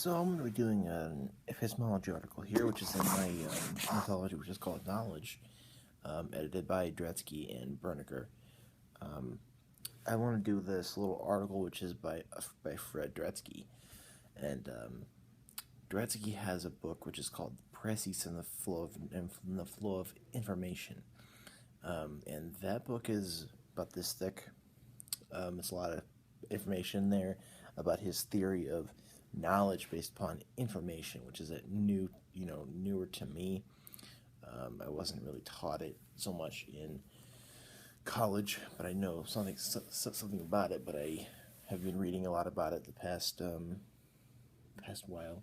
So I'm going to be doing an epistemology article here, which is in my anthology, which is called Knowledge, edited by Dretske and Berniger. I want to do this little article, which is by Fred Dretske, and Dretske has a book which is called Presence and the Flow of Information, and that book is about this thick. It's a lot of information there about his theory of knowledge based upon information, which is newer to me. I wasn't really taught it so much in college, but I know something about it. But I have been reading a lot about it the past while.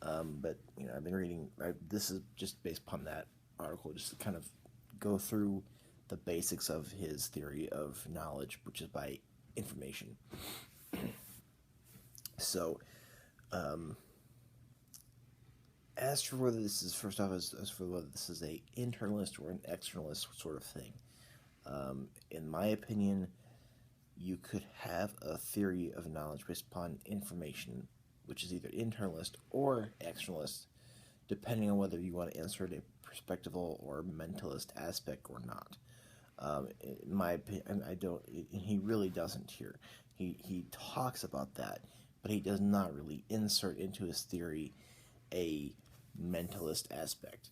But I've been reading. This is just based upon that article, just to kind of go through the basics of his theory of knowledge, which is by information. So, as for whether this is, first off, as for whether this is a internalist or an externalist sort of thing, in my opinion, you could have a theory of knowledge based upon information, which is either internalist or externalist, depending on whether you want to insert a perspectival or mentalist aspect or not. In my opinion, I don't. He really doesn't here. He talks about that, but he does not really insert into his theory a mentalist aspect.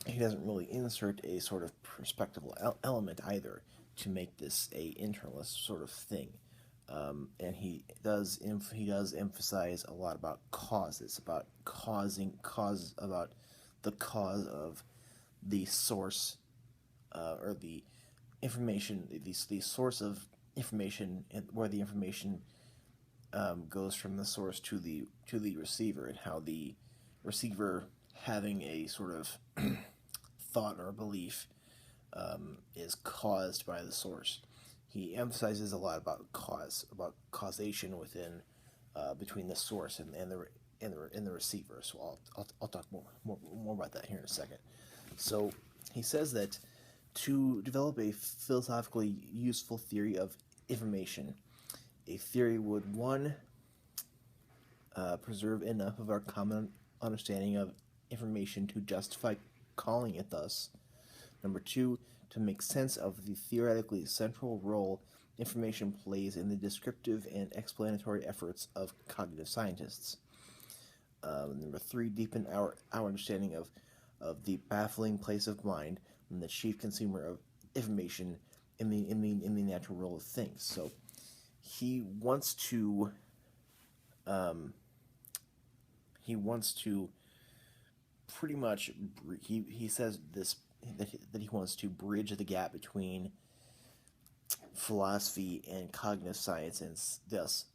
He doesn't really insert a sort of perspectival element either to make this a internalist sort of thing. And he does emphasize a lot about causes, about about the cause of the source, or the information, the source of information, and where the information goes from the source to the receiver, and how the receiver, having a sort of thought or belief, is caused by the source. He emphasizes a lot about causation within between the source and the receiver. So I'll talk more about that here in a second. So he says that to develop a philosophically useful theory of information, a theory would, one, preserve enough of our common understanding of information to justify calling it thus. Number two, to make sense of the theoretically central role information plays in the descriptive and explanatory efforts of cognitive scientists. Number three, deepen our understanding of the baffling place of mind and the chief consumer of information in the natural role of things. So he wants to pretty much, he says this, that he wants to bridge the gap between philosophy and cognitive science, and thus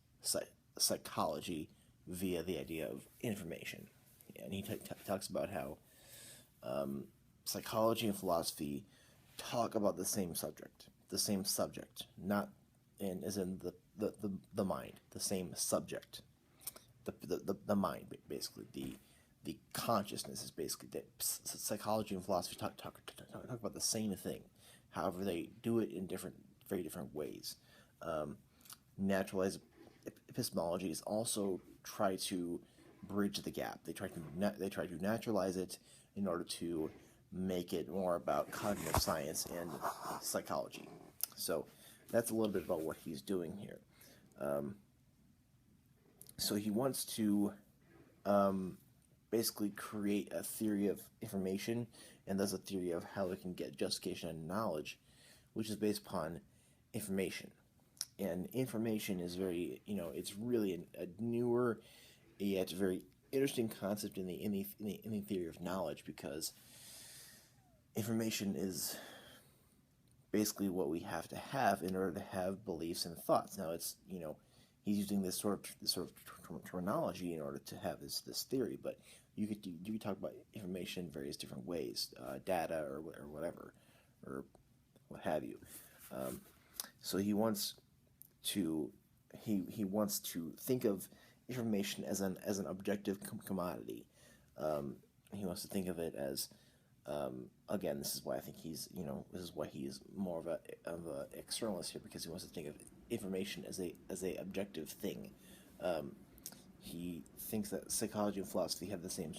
psychology, via the idea of information. And he talks about how psychology and philosophy talk about the same subject, not as in the mind, the same subject, the mind, basically the consciousness is basically that. Psychology and philosophy talk about the same thing. However, they do it in very different ways. Naturalized epistemologies also try to bridge the gap. They try to naturalize it in order to make it more about cognitive science and psychology. So that's a little bit about what he's doing here. So he wants to basically create a theory of information, and thus a theory of how we can get justification and knowledge, which is based upon information. And information is very, it's really a newer, yet very interesting concept in the theory of knowledge, because information is basically what we have to have in order to have beliefs and thoughts. Now, it's, he's using this sort of terminology in order to have this theory, but you could talk about information in various different ways, data or whatever, or what have you. So he wants to think of information as an objective commodity. He wants to think of it as, again, this is why I think he's more of a externalist here, because he wants to think of information as a objective thing. He thinks that psychology and philosophy have the same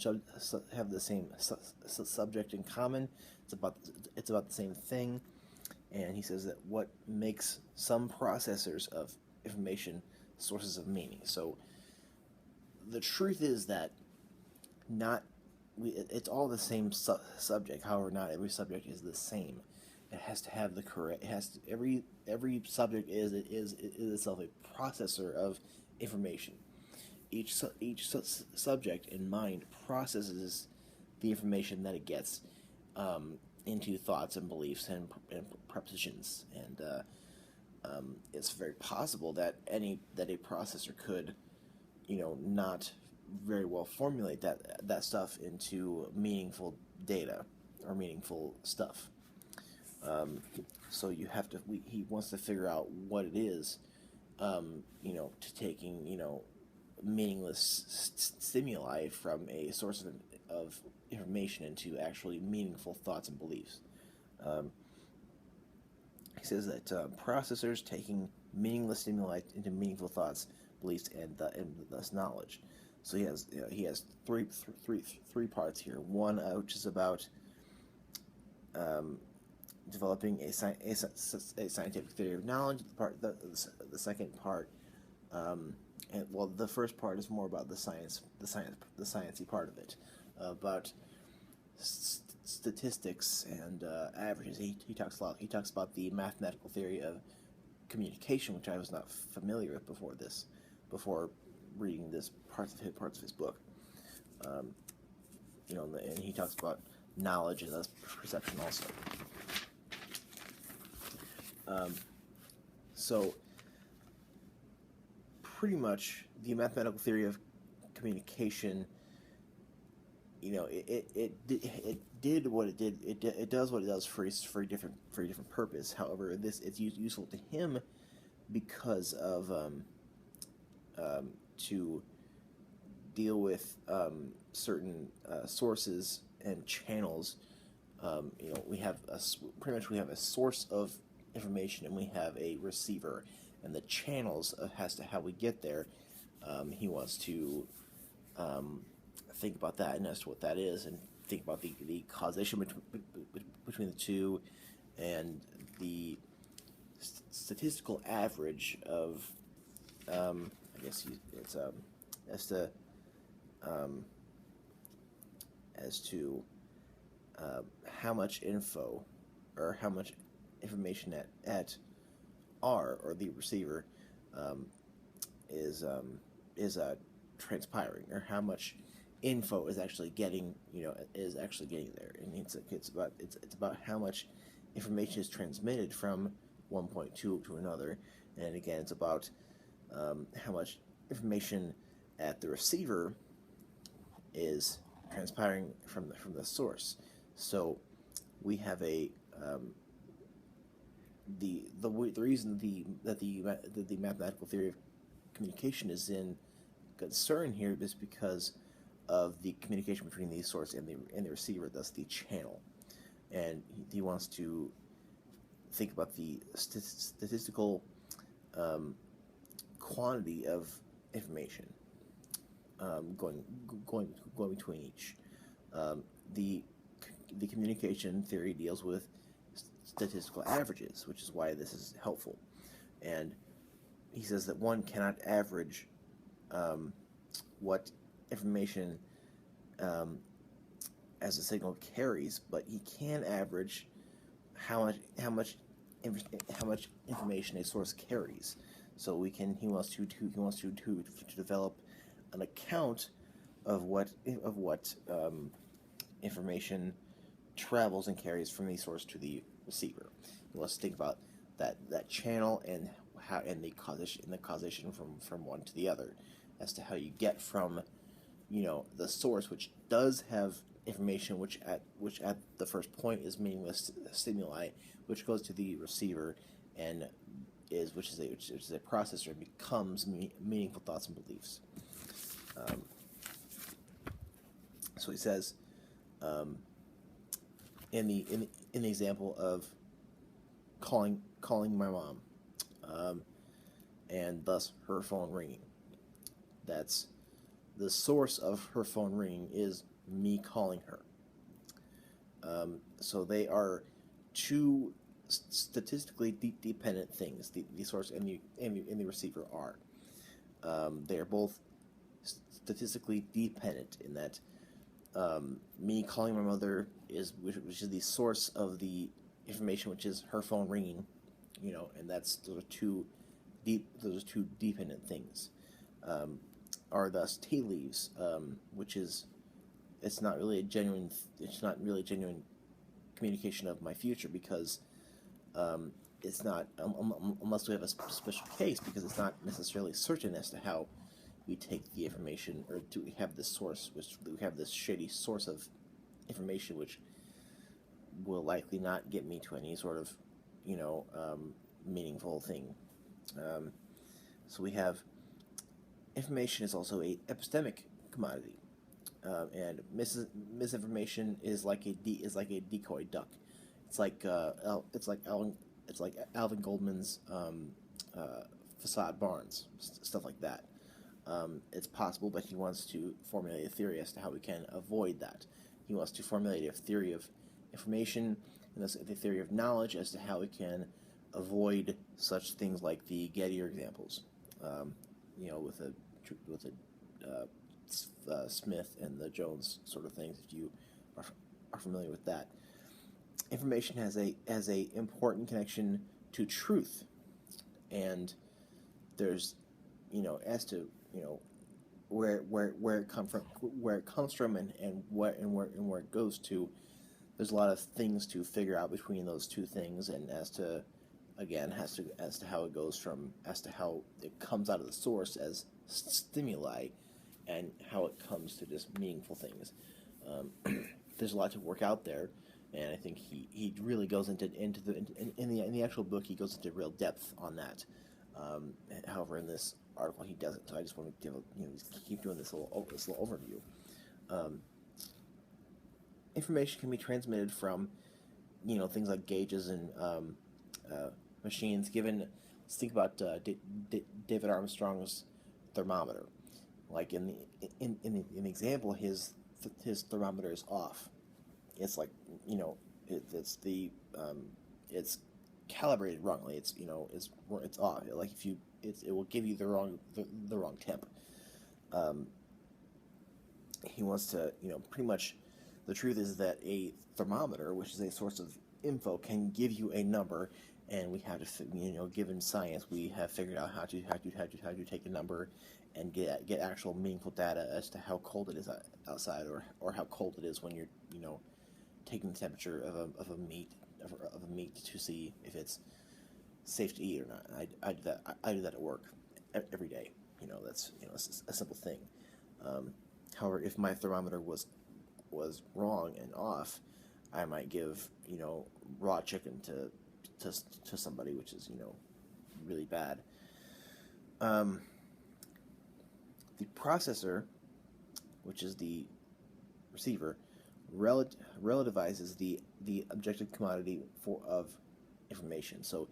subject in common. It's about the same thing, and he says that what makes some processors of information sources of meaning. So the truth is that it's all the same subject. However, not every subject is the same. It has to have the correct. It has to, every subject is itself a processor of information. Each subject in mind processes the information that it gets into thoughts and beliefs and propositions, and it's very possible that a processor could, not very well formulate that stuff into meaningful data or meaningful stuff. So you have to. He wants to figure out what it is, to taking meaningless stimuli from a source of information into actually meaningful thoughts and beliefs. He says that processors taking meaningless stimuli into meaningful thoughts, beliefs, and thus knowledge. So he has three parts here. One which is about developing a scientific theory of knowledge. The second part. The first part is more about the sciencey part of it, about statistics and averages. He talks a lot. He talks about the mathematical theory of communication, which I was not familiar with before reading this parts of his book. And he talks about knowledge and thus perception also. So pretty much the mathematical theory of communication, it did what it did. It does what it does for a different purpose. However, it's useful to him because of to deal with certain sources and channels. We have a source of information and we have a receiver, and the channels as to how we get there. He wants to think about that and as to what that is, and think about the causation between the two, and the statistical average of I guess it's as to how much info or how much information at R, or the receiver, is transpiring, or how much info is actually getting there. And it's about how much information is transmitted from one point to another, and again it's about how much information at the receiver is transpiring from the source. So we have the reason that the mathematical theory of communication is in concern here is because of the communication between the source and the receiver, thus the channel. And he wants to think about the statistical quantity of information going between each. The communication theory deals with statistical averages, which is why this is helpful. And he says that one cannot average what information as a signal carries, but he can average how much information a source carries. So he wants to develop an account of what information travels and carries from the source to the receiver. He wants to think about that channel and the causation from one to the other, as to how you get from the source, which does have information which at the first point is meaningless stimuli, which goes to the receiver and which is a processor, and becomes meaningful thoughts and beliefs. So he says, in the example of calling my mom, and thus her phone ringing. That's the source of her phone ringing is me calling her. So they are two statistically dependent things. The source and the receiver are. They are both statistically dependent in that me calling my mother which is the source of the information, which is her phone ringing, and those are two dependent things. Are thus tea leaves, which is it's not really a genuine communication of my future, because it's not unless we have a special case, because it's not necessarily certain as to how we take the information, or do we have this source, which we have this shady source of information, which will likely not get me to any sort of meaningful thing. So we have information is also a epistemic commodity, and misinformation is like a decoy duck. It's like Alvin Goldman's facade barns, stuff like that. It's possible, but he wants to formulate a theory as to how we can avoid that. He wants to formulate a theory of information, and thus the theory of knowledge as to how we can avoid such things like the Gettier examples. With the Smith and the Jones sort of things. If you are familiar with that, information has a important connection to truth, and there's as to where it comes from and where it goes to. There's a lot of things to figure out between those two things, and as to how it goes from, as to how it comes out of the source as stimuli, and how it comes to just meaningful things. There's a lot to work out there, and I think he really goes in the actual book. He goes into real depth on that. However, in this article he doesn't. So I just want to keep doing this little overview. Information can be transmitted from things like gauges and machines. Let's think about David Armstrong's thermometer. Like in the example, his thermometer is off. It's like it's calibrated wrongly. It's off. Like it will give you the wrong temp. He wants to pretty much. The truth is that a thermometer, which is a source of info, can give you a number, and we have to, given science, we have figured out how to take a number and get actual meaningful data as to how cold it is outside, or how cold it is when you're taking the temperature of a meat to see if it's safe to eat or not. I do that at work every day. That's a simple thing. However, if my thermometer was wrong and off, I might give raw chicken to somebody, which is really bad. The processor, which is the receiver, relativizes the objective commodity of information. So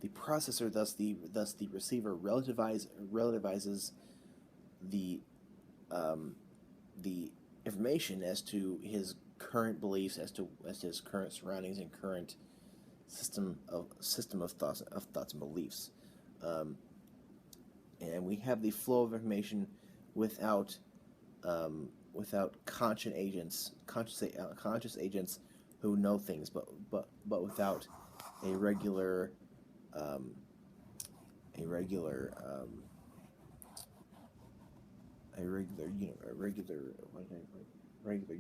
the processor, thus the receiver, relativizes the information as to his current beliefs, as to his current surroundings and current system of thoughts and beliefs. And we have the flow of information without conscious agents who know things, but without a regular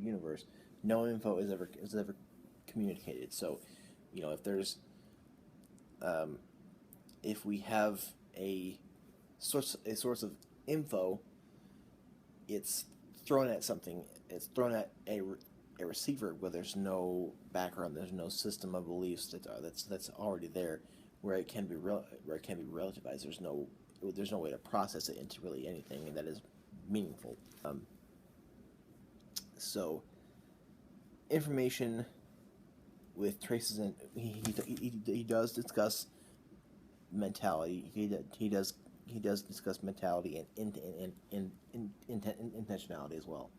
universe. No info is ever communicated. So, if we have a source of info, it's thrown at something. It's thrown at a receiver where there's no background, there's no system of beliefs that's already there, where it can be relativized. There's no way to process it into really anything, and that is meaningful. So information with traces in, he does discuss mentality. He does he does discuss mentality and intentionality as well,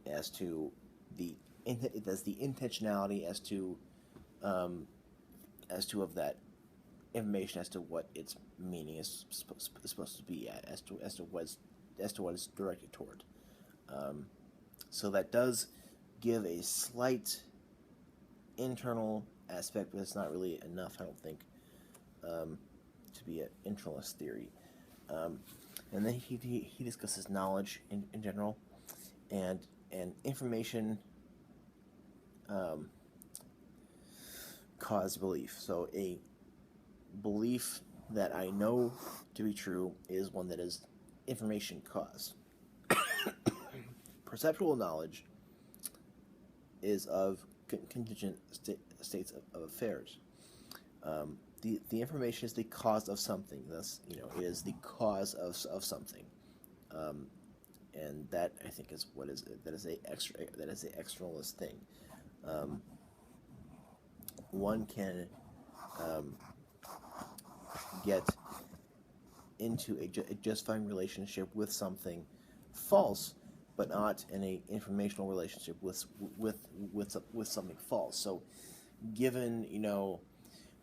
as to the intentionality as to of that information, as to what its meaning is supposed to be at, as to what it's directed toward. So that does give a slight internal aspect, but it's not really enough, I don't think, to be an internalist theory. And then he discusses knowledge in general, and information cause belief. So a belief that I know to be true is one that is information cause. Perceptual knowledge is of contingent states of affairs. The information is the cause of something. Thus, it is the cause of something, and that, I think, is what is that is a externalist thing. One can get into a justifying relationship with something false, but not in a informational relationship with something false. So, given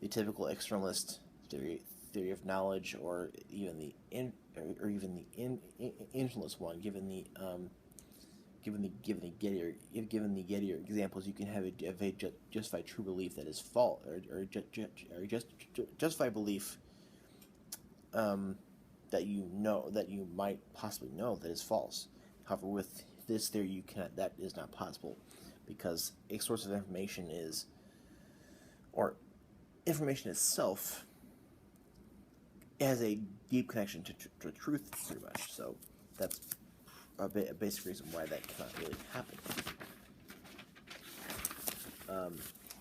the typical externalist theory of knowledge, or even the internalist one, given the Gettier examples, you can have a justified true belief that is false, or justified belief that you might possibly know that is false. However, with this theory, that is not possible, because a source of information information itself has a deep connection to truth, pretty much. So that's a basic reason why that cannot really happen.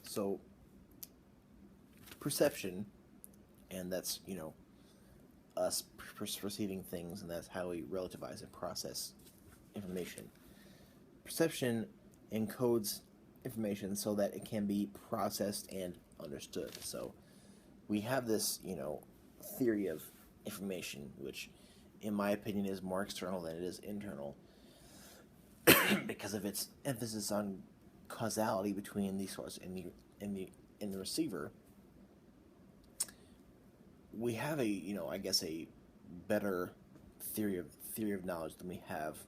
So perception, and that's us perceiving things, and that's how we relativize and process information. Perception encodes information so that it can be processed and understood. So we have this theory of information, which in my opinion is more external than it is internal, because of its emphasis on causality between the source and the receiver. We have I guess a better theory of knowledge than we have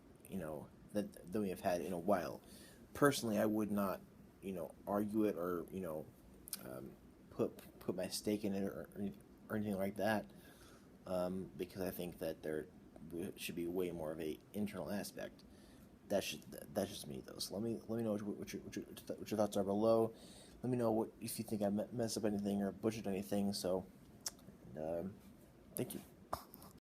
than we have had in a while. Personally, I would not argue it, or put my stake in it, or anything like that, because I think that there should be way more of a internal aspect. That's just me, though. So let me know what your thoughts are below. Let me know if you think I messed up anything or butchered anything. So, thank you.